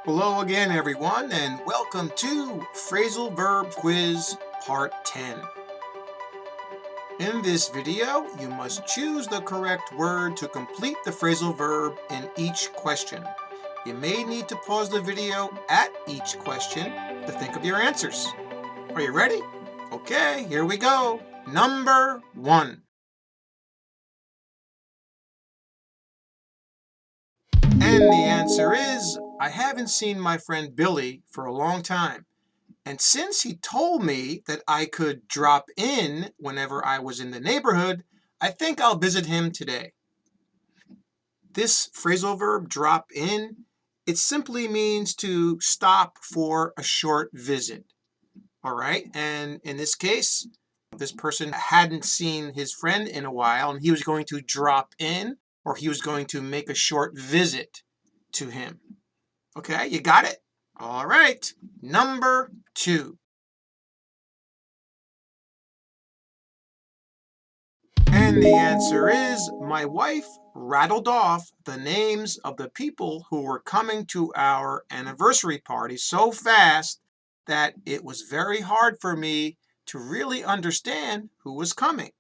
Hello again, everyone, and welcome to Phrasal Verb Quiz Part 10. In this video, you must choose the correct word to complete the phrasal verb in each question. You may need to pause the video at each question to think of your answers. Are you ready? Okay, here we go. Number 1. And the answer is, I haven't seen my friend Billy for a long time. And since he told me that I could drop in whenever I was in the neighborhood, I think I'll visit him today. This phrasal verb, drop in, it simply means to stop for a short visit. All right, and in this case, this person hadn't seen his friend in a while, and he was going to drop in, or he was going to make a short visit to him. Okay, you got it? All right, number 2. And the answer is, my wife rattled off the names of the people who were coming to our anniversary party so fast that it was very hard for me to really understand who was coming.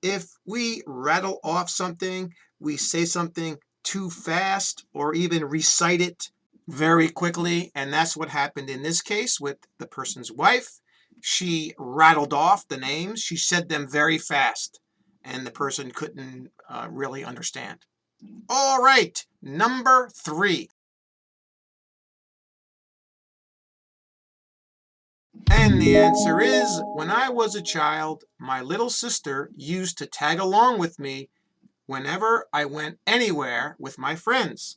If we rattle off something, we say something too fast or even recite it very quickly, and that's what happened in this case with the person's wife. She rattled off the names. She said them very fast, and the person couldn't really understand. All right, number 3. And the answer is, when I was a child, my little sister used to tag along with me whenever I went anywhere with my friends.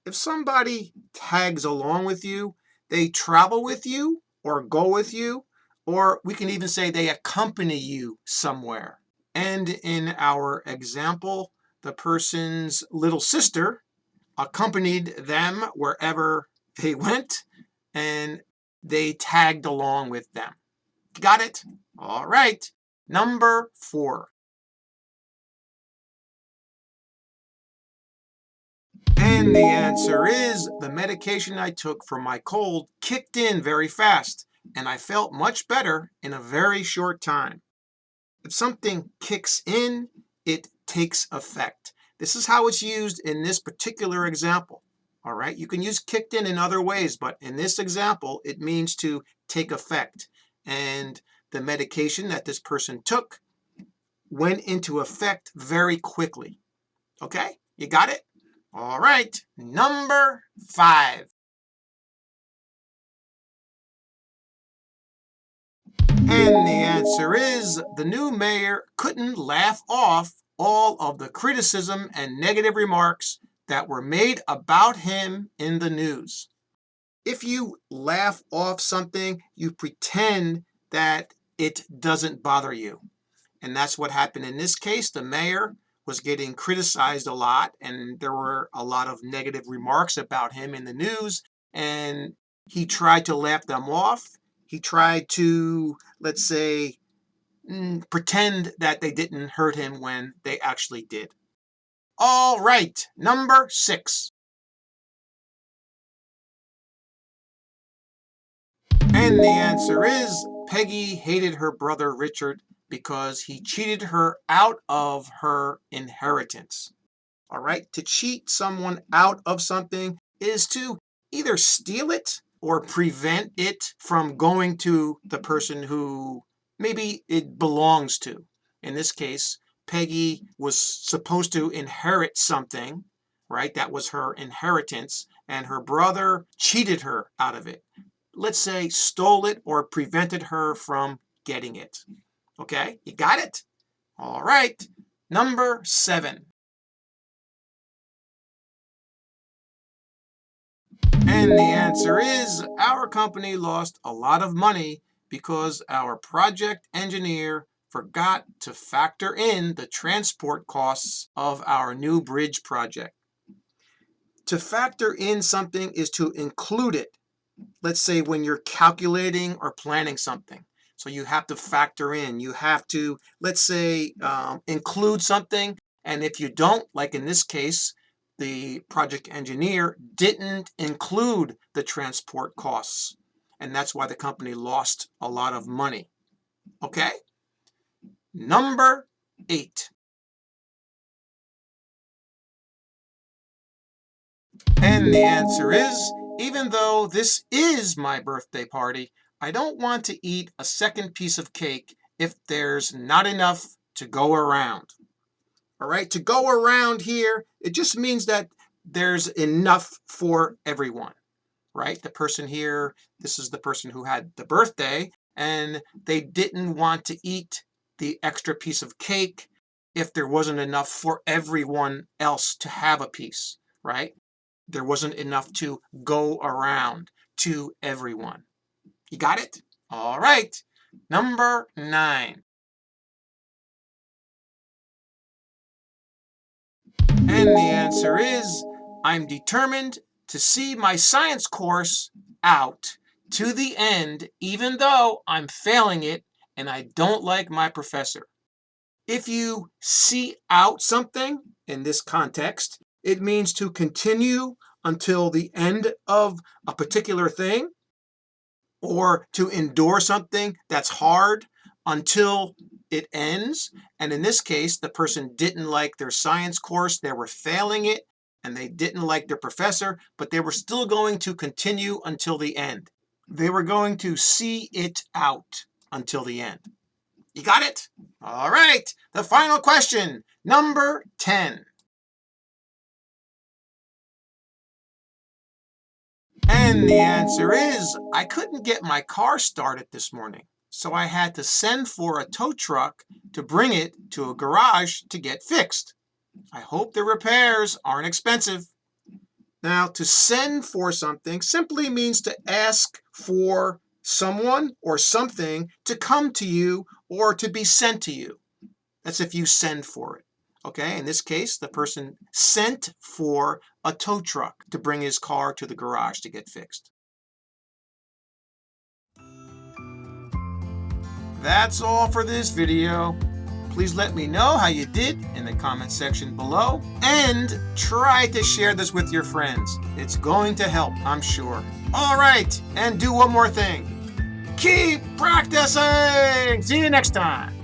If somebody tags along with you, they travel with you or go with you, or we can even say they accompany you somewhere. And in our example, the person's little sister accompanied them wherever they went, and they tagged along with them. Got it? All right. Number 4. And the answer is, the medication I took for my cold kicked in very fast, and I felt much better in a very short time. If something kicks in, it takes effect. This is how it's used in this particular example. All right, you can use kicked in other ways, but in this example, it means to take effect. And the medication that this person took went into effect very quickly. Okay, you got it? All right, number 5. And the answer is, the new mayor couldn't laugh off all of the criticism and negative remarks that were made about him in the news. If you laugh off something, you pretend that it doesn't bother you. And that's what happened in this case. The mayor was getting criticized a lot, and there were a lot of negative remarks about him in the news, and he tried to laugh them off. He tried to, let's say, pretend that they didn't hurt him when they actually did. All right, number 6. And the answer is, Peggy hated her brother Richard because he cheated her out of her inheritance. All right, to cheat someone out of something is to either steal it or prevent it from going to the person who maybe it belongs to. In this case, Peggy was supposed to inherit something, right? That was her inheritance, and her brother cheated her out of it. Let's say stole it or prevented her from getting it. Okay, you got it? All right, number 7. And the answer is, our company lost a lot of money because our project engineer forgot to factor in the transport costs of our new bridge project. To factor in something is to include it. Let's say when you're calculating or planning something. So you have to factor in, you have to, let's say, include something. And if you don't, like in this case, the project engineer didn't include the transport costs, and that's why the company lost a lot of money. Okay? Number 8. And the answer is, even though this is my birthday party, I don't want to eat a second piece of cake if there's not enough to go around. All right, to go around here, it just means that there's enough for everyone, right? The person here, this is the person who had the birthday, and they didn't want to eat the extra piece of cake if there wasn't enough for everyone else to have a piece, right? There wasn't enough to go around to everyone. You got it? All right. Number 9. And the answer is, I'm determined to see my science course out to the end, even though I'm failing it and I don't like my professor. If you see out something in this context, it means to continue until the end of a particular thing, or to endure something that's hard until it ends. And in this case, the person didn't like their science course, they were failing it, and they didn't like their professor, but they were still going to continue until the end. They were going to see it out until the end. You got it? All right, the final question, number 10. And the answer is, I couldn't get my car started this morning, so I had to send for a tow truck to bring it to a garage to get fixed. I hope the repairs aren't expensive. Now, to send for something simply means to ask for someone or something to come to you or to be sent to you. That's if you send for it. Okay, in this case, the person sent for a tow truck to bring his car to the garage to get fixed. That's all for this video. Please let me know how you did in the comment section below, and try to share this with your friends. It's going to help, I'm sure. All right, and do one more thing. Keep practicing! See you next time.